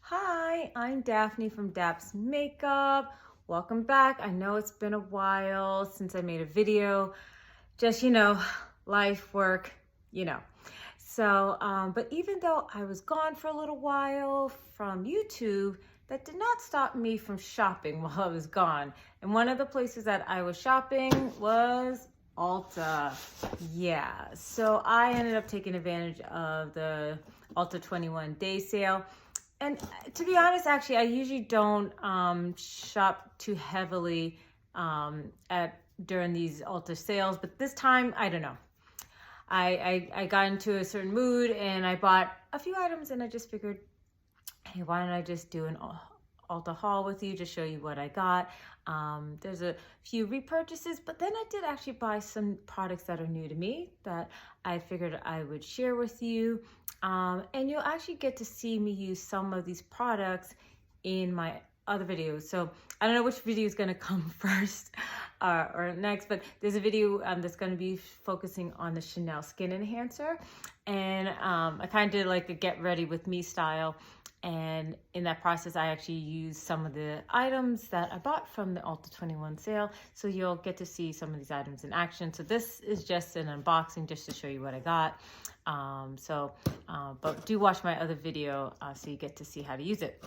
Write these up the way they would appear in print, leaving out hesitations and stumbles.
Hi, I'm Daphne from Daps Makeup. Welcome back. I know it's been a while since I made a video. Just, life, work, you know. But even though I was gone for a little while from YouTube, that did not stop me from shopping while I was gone. And one of the places that I was shopping was Ulta. Yeah, so I ended up taking advantage of the Ulta 21 day sale. And to be honest, actually, I usually don't shop too heavily during these Ulta sales, but this time, I don't know. I got into a certain mood and I bought a few items and I just figured, hey, why don't I just do an Ulta haul with you to show you what I got. There's a few repurchases, but then I did actually buy some products that are new to me that I figured I would share with you. And you'll actually get to see me use some of these products in my other videos. So I don't know which video is going to come first or next, but there's a video that's going to be focusing on the Chanel Skin Enhancer. And I kind of did like a get ready with me style. And in that process, I actually used some of the items that I bought from the Ulta 21 sale. So you'll get to see some of these items in action. So this is just an unboxing just to show you what I got. But do watch my other video so you get to see how to use it.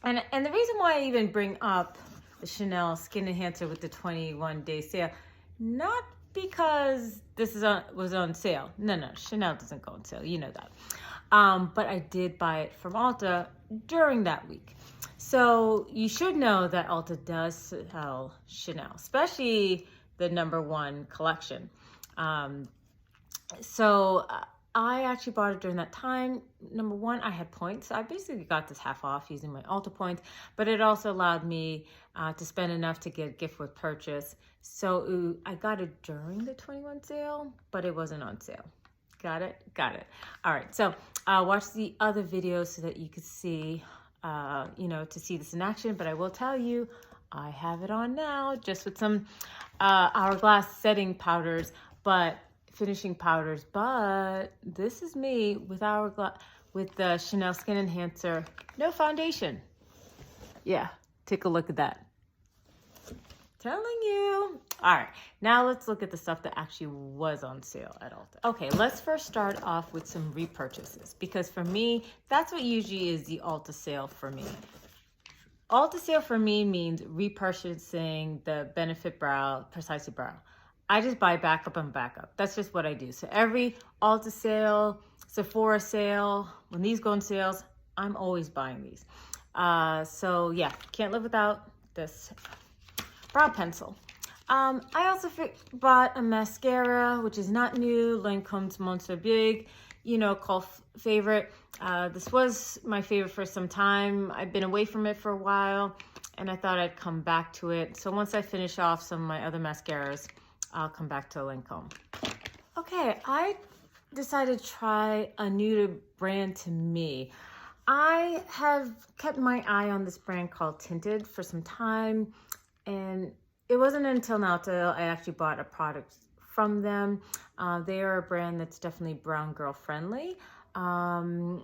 And the reason why I even bring up the Chanel Skin Enhancer with the 21 day sale, not because this was on sale. No, Chanel doesn't go on sale. You know that. But I did buy it from Ulta during that week. So you should know that Ulta does sell Chanel, especially the #1 collection. I actually bought it during that time. #1, I had points. So I basically got this half off using my Ulta points, but it also allowed me to spend enough to get a gift with purchase. So I got it during the 21 sale, but it wasn't on sale. Got it? Got it. All right. So watch the other videos so that you could see, to see this in action. But I will tell you, I have it on now just with some Hourglass setting powders, finishing powders. But this is me with the Chanel Skin Enhancer. No foundation. Yeah. Take a look at that. Telling you. All right, now let's look at the stuff that actually was on sale at Ulta. Okay, let's first start off with some repurchases because for me, that's what usually is the Ulta sale for me. Ulta sale for me means repurchasing the Benefit Brow, Precisely Brow. I just buy backup and backup. That's just what I do. So every Ulta sale, Sephora sale, when these go on sales, I'm always buying these. So yeah, can't live without this brow pencil. I also bought a mascara, which is not new, Lancome's Monster Big, cult favorite. This was my favorite for some time. I've been away from it for a while, and I thought I'd come back to it. So once I finish off some of my other mascaras, I'll come back to Lancome. Okay, I decided to try a new brand to me. I have kept my eye on this brand called Tinted for some time, and it wasn't until now till I actually bought a product from them. They are a brand that's definitely brown girl friendly. And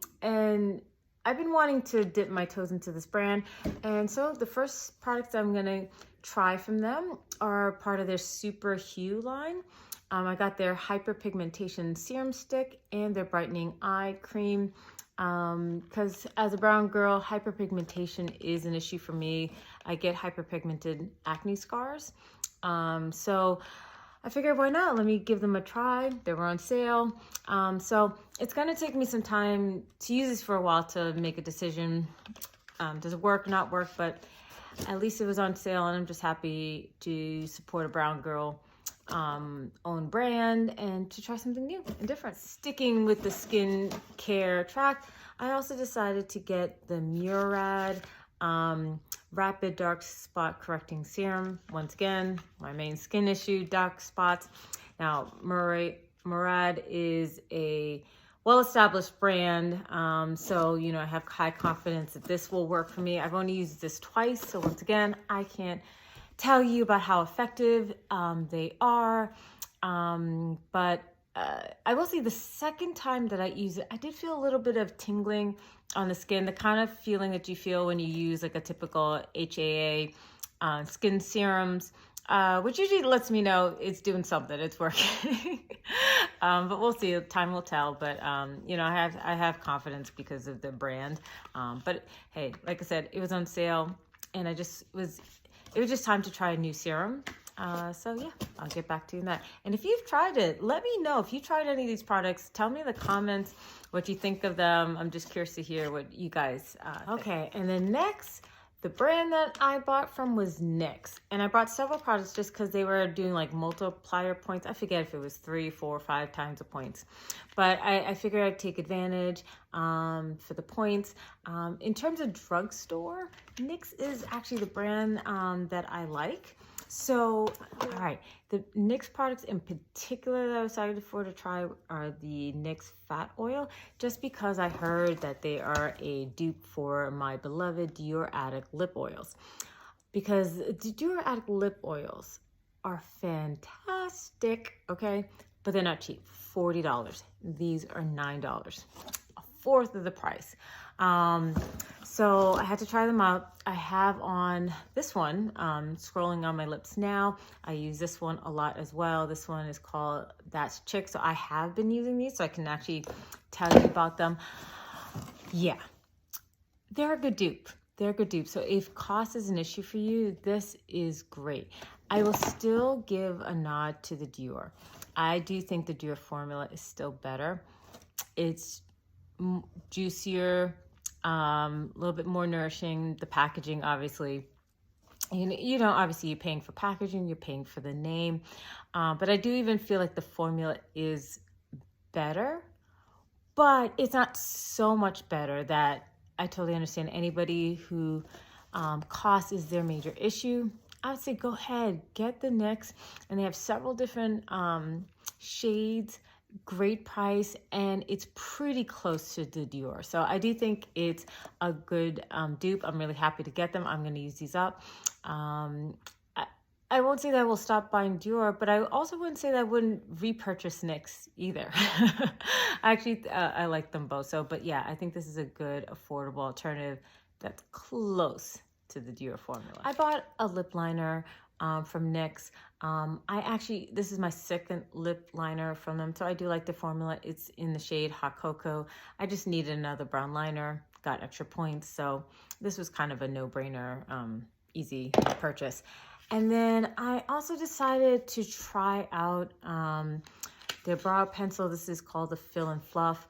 I've been wanting to dip my toes into this brand. And so the first products I'm gonna try from them are part of their Super Hue line. I got their Hyperpigmentation Serum Stick and their Brightening Eye Cream. Because as a brown girl, hyperpigmentation is an issue for me. I get hyperpigmented acne scars. So I figured, why not? Let me give them a try. They were on sale. So it's going to take me some time to use this for a while to make a decision. Does it work, not work? But at least it was on sale, and I'm just happy to support a brown girl own brand and to try something new and different. Sticking with the skin care track, I also decided to get the Murad Rapid Dark Spot Correcting Serum. Once again, my main skin issue, dark spots. Now, Murad is a well-established brand, so I have high confidence that this will work for me. I've only used this twice, so once again, I can't tell you about how effective they are, but I will say the second time that I use it, I did feel a little bit of tingling on the skin, the kind of feeling that you feel when you use like a typical HAA skin serums, which usually lets me know it's doing something, it's working. But we'll see, time will tell. But you know, I have confidence because of the brand. But hey, like I said, it was on sale, and it was just time to try a new serum. So yeah, I'll get back to you on that. And if you've tried it, let me know. If you tried any of these products, tell me in the comments what you think of them. I'm just curious to hear what you guys think. Okay, and then next, the brand that I bought from was NYX. And I bought several products just because they were doing like multiplier points. I forget if it was 3, 4, 5 times the points. But I figured I'd take advantage for the points. In terms of drugstore, NYX is actually the brand that I like. So, all right, the NYX products in particular that I was excited for to try are the NYX Fat Oil, just because I heard that they are a dupe for my beloved Dior Addict lip oils. Because the Dior Addict lip oils are fantastic, okay? But they're not cheap, $40. These are $9, a fourth of the price. So I had to try them out. I have on this one, scrolling on my lips now. I use this one a lot as well. This one is called That's Chick. So I have been using these, so I can actually tell you about them. Yeah, they're a good dupe. They're a good dupe. So if cost is an issue for you, this is great. I will still give a nod to the Dior. I do think the Dior formula is still better. It's juicier, a little bit more nourishing. The packaging, obviously, you know, obviously you're paying for packaging, you're paying for the name, but I do even feel like the formula is better, but it's not so much better that I totally understand anybody who cost is their major issue. I would say go ahead, get the NYX, and they have several different shades, great price, and it's pretty close to the Dior. So I do think it's a good dupe. I'm really happy to get them. I'm going to use these up. I won't say that I will stop buying Dior, but I also wouldn't say that I wouldn't repurchase NYX either. Actually, I like them both. So, but yeah, I think this is a good, affordable alternative that's close to the Dior formula. I bought a lip liner from NYX. This is my second lip liner from them, so I do like the formula. It's in the shade Hot Cocoa. I just needed another brown liner, got extra points, so this was kind of a no-brainer, easy purchase. And then I also decided to try out their brow pencil. This is called the Fill and Fluff.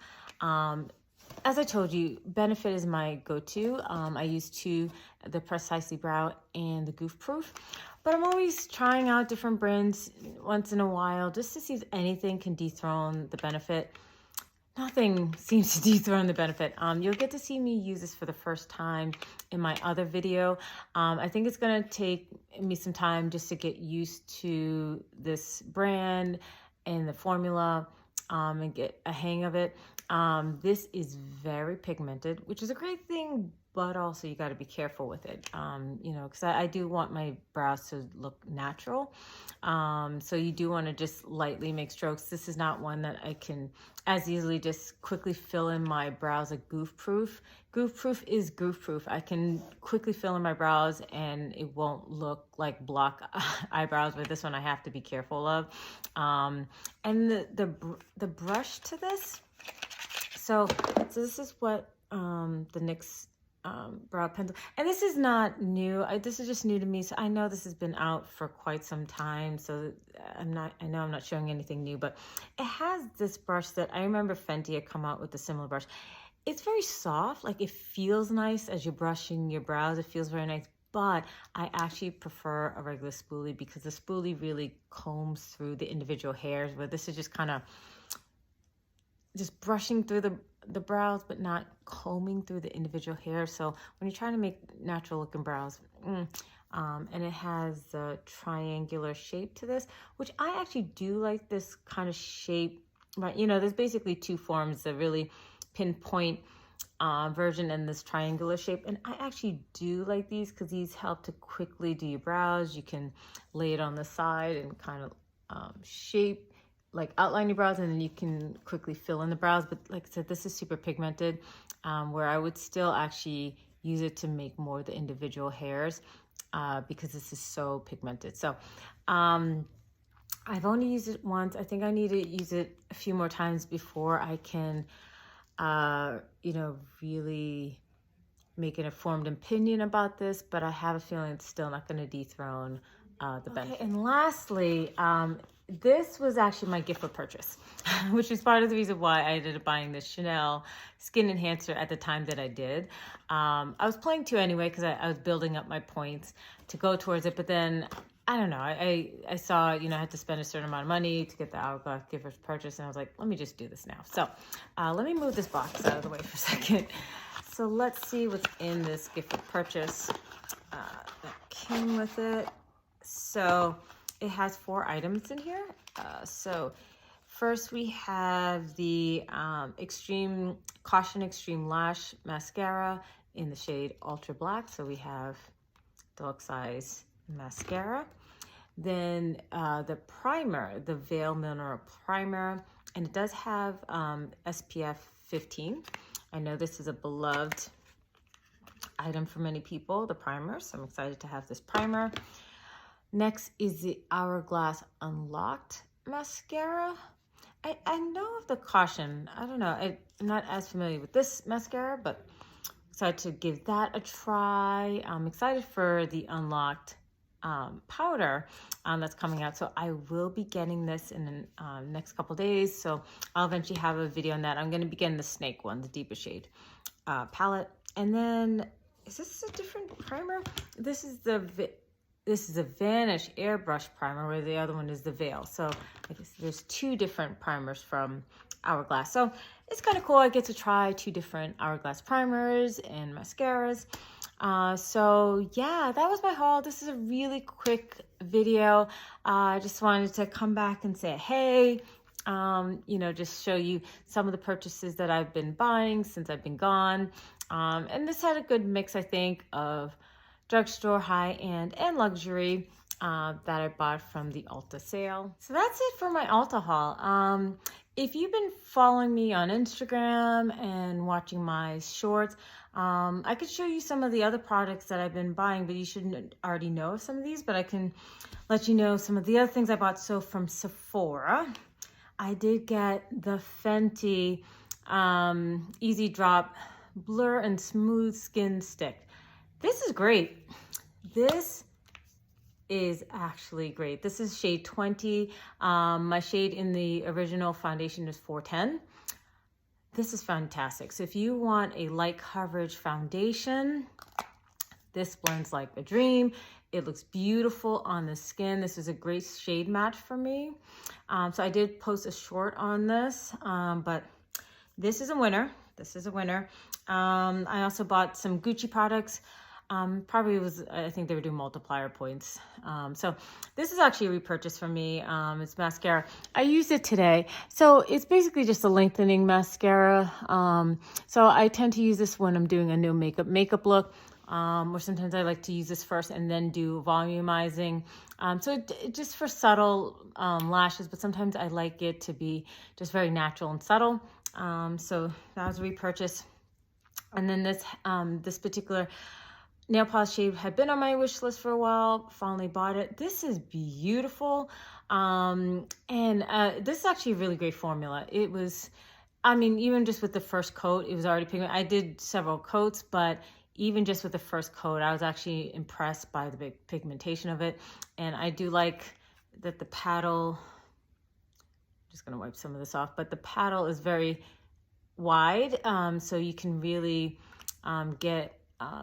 As I told you, Benefit is my go-to. I use two, the Precisely Brow and the Goof Proof. But I'm always trying out different brands once in a while just to see if anything can dethrone the Benefit. Nothing seems to dethrone the Benefit. You'll get to see me use this for the first time in my other video. I think it's going to take me some time just to get used to this brand and the formula and get a hang of it. This is very pigmented, which is a great thing, but also you got to be careful with it, you know, because I do want my brows to look natural. So you do want to just lightly make strokes. This is not one that I can as easily just quickly fill in my brows like Goof Proof. Goof Proof is Goof Proof. I can quickly fill in my brows and it won't look like block eyebrows, but this one I have to be careful of. And the brush to this, so this is what the NYX brow pencil, and this is not new. This is just new to me, so I know this has been out for quite some time, so I know I'm not showing anything new, but it has this brush that I remember Fenty had come out with a similar brush. It's very soft, like it feels nice as you're brushing your brows. It feels very nice, but I actually prefer a regular spoolie because the spoolie really combs through the individual hairs, where this is just kind of just brushing through the brows, but not combing through the individual hair. So when you're trying to make natural looking brows, and it has the triangular shape to this, which I actually do like this kind of shape, right? You know, there's basically two forms, the really pinpoint version and this triangular shape. And I actually do like these because these help to quickly do your brows. You can lay it on the side and kind of shape like outline your brows, and then you can quickly fill in the brows. But like I said, this is super pigmented, where I would still actually use it to make more of the individual hairs, because this is so pigmented. So I've only used it once. I think I need to use it a few more times before I can, you know, really make an informed opinion about this, but I have a feeling it's still not going to dethrone the benefit. Okay, and lastly, this was actually my gift for purchase, which is part of the reason why I ended up buying this Chanel Skin Enhancer at the time that I did. I was planning to anyway, because I was building up my points to go towards it, but then I don't know, I saw, you know, I had to spend a certain amount of money to get the Hourglass gift for purchase, and I was like, let me just do this now. So let me move this box out of the way for a second. So let's see what's in this gift for purchase that came with it. So it has 4 items in here. So first we have the Caution Extreme Lash Mascara in the shade Ultra Black. So we have deluxe size mascara. Then the primer, the Veil Mineral Primer, and it does have SPF 15. I know this is a beloved item for many people, the primer, so I'm excited to have this primer. Next is the Hourglass Unlocked Mascara. I know of the Caution. I don't know. I'm not as familiar with this mascara, but excited to give that a try. I'm excited for the Unlocked powder that's coming out. So I will be getting this in the next couple days. So I'll eventually have a video on that. I'm going to be getting the Snake one, the deeper shade palette. And then, is this a different primer? This is a Vanish Airbrush Primer, where the other one is the Veil. So I guess there's 2 different primers from Hourglass. So it's kind of cool. I get to try 2 different Hourglass primers and mascaras. So yeah, that was my haul. This is a really quick video. I just wanted to come back and say, hey, you know, just show you some of the purchases that I've been buying since I've been gone. And this had a good mix, I think, of drugstore, high-end, and luxury that I bought from the Ulta sale. So that's it for my Ulta haul. If you've been following me on Instagram and watching my shorts, I could show you some of the other products that I've been buying, but you shouldn't already know some of these, but I can let you know some of the other things I bought. So from Sephora, I did get the Fenty Easy Drop Blur and Smooth Skin Stick. This is great. This is actually great. This is shade 20. My shade in the original foundation is 410. This is fantastic. So if you want a light coverage foundation, this blends like a dream. It looks beautiful on the skin. This is a great shade match for me. So I did post a short on this, but this is a winner. This is a winner. I also bought some Gucci products. Probably was, I think they were doing multiplier points. So this is actually a repurchase for me. It's mascara. I used it today. So it's basically just a lengthening mascara. So I tend to use this when I'm doing a new makeup look. Or sometimes I like to use this first and then do volumizing. So it just for subtle lashes, but sometimes I like it to be just very natural and subtle. So that was a repurchase. And then this particular nail polish shade had been on my wish list for a while. Finally bought it. This is beautiful. And this is actually a really great formula. It was, I mean, even just with the first coat, it was already pigment. I did several coats, but even just with the first coat, I was actually impressed by the big pigmentation of it. And I do like that the paddle, I'm just gonna wipe some of this off, but the paddle is very wide. So you can really get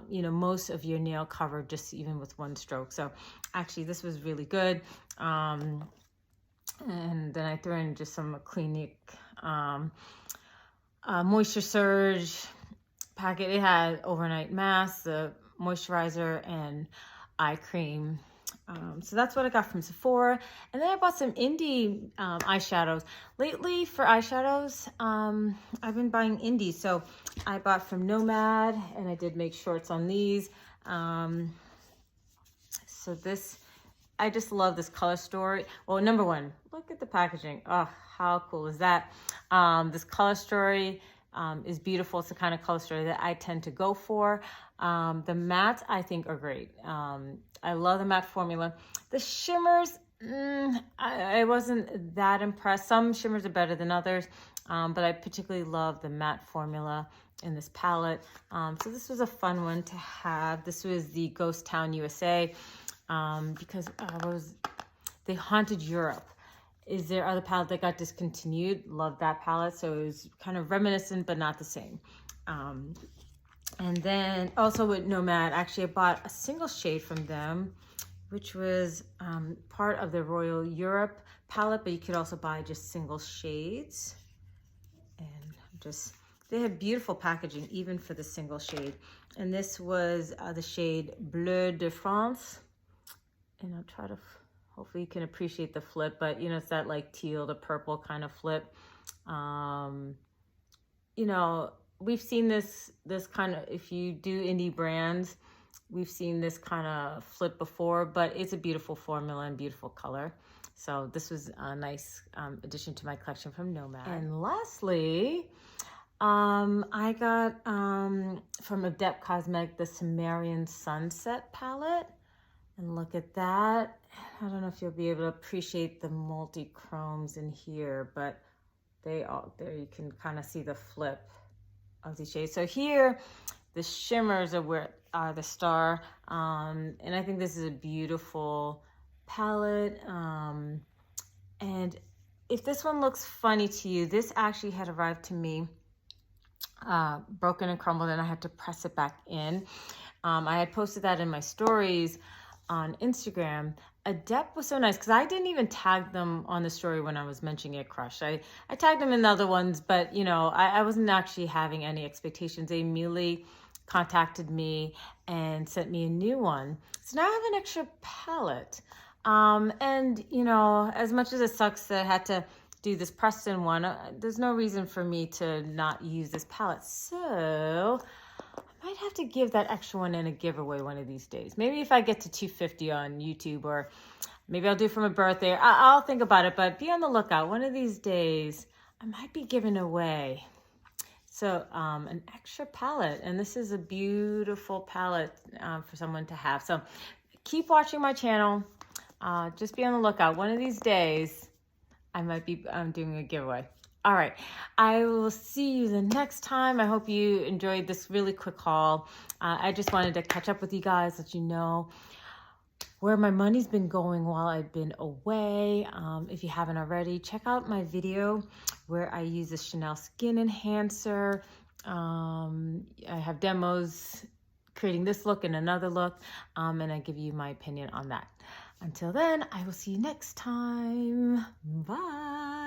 you know, most of your nail covered just even with one stroke. So actually this was really good. And then I threw in just some Clinique Moisture Surge packet. It had overnight mask, the moisturizer, and eye cream. So that's what I got from Sephora. And then I bought some indie eyeshadows. Lately for eyeshadows, I've been buying indie. So I bought from Nomad, and I did make shorts on these. So this I just love this color story. Well, number one, look at the packaging. Oh, how cool is that? This color story is beautiful. It's the kind of color story that I tend to go for. The mattes I think are great. I love the matte formula. The shimmers, I wasn't that impressed. Some shimmers are better than others, but I particularly love the matte formula in this palette. So this was a fun one to have. This was the Ghost Town USA, because they haunted Europe. Is there other palette that got discontinued? Love that palette. So it was kind of reminiscent, but not the same. And then also with Nomad, actually I bought a single shade from them, which was part of the Royal Europe palette, but you could also buy just single shades. And they have beautiful packaging even for the single shade. And this was the shade Bleu de France. And I'll try to, hopefully you can appreciate the flip, but you know, it's that like teal to purple kind of flip. You know, we've seen this kind of, if you do indie brands, we've seen this kind of flip before, but it's a beautiful formula and beautiful color. So this was a nice addition to my collection from Nomad. And lastly, I got from Daps Cosmetic the Sumerian Sunset palette. And look at that. I don't know if you'll be able to appreciate the multi-chromes in here, but there you can kind of see the flip of these shades. So here, the shimmers are the star. And I think this is a beautiful palette. And if this one looks funny to you, this actually had arrived to me broken and crumbled, and I had to press it back in. I had posted that in my stories on Instagram. Adept was so nice because I didn't even tag them on the story when I was mentioning it crushed. I tagged them in the other ones, but you know, I wasn't actually having any expectations. They immediately contacted me and sent me a new one. So now I have an extra palette. And you know, as much as it sucks that I had to do this Preston one, there's no reason for me to not use this palette. So I might have to give that extra one in a giveaway one of these days. Maybe if I get to 250 on YouTube, or maybe I'll do it for my birthday. I'll think about it, but be on the lookout. One of these days, I might be giving away. So an extra palette, and this is a beautiful palette for someone to have. So keep watching my channel. Just be on the lookout. One of these days, I might be doing a giveaway. All right, I will see you the next time. I hope you enjoyed this really quick haul. I just wanted to catch up with you guys, let you know where my money's been going while I've been away. If you haven't already, check out my video where I use the Chanel Skin Enhancer. I have demos creating this look and another look, and I give you my opinion on that. Until then, I will see you next time. Bye.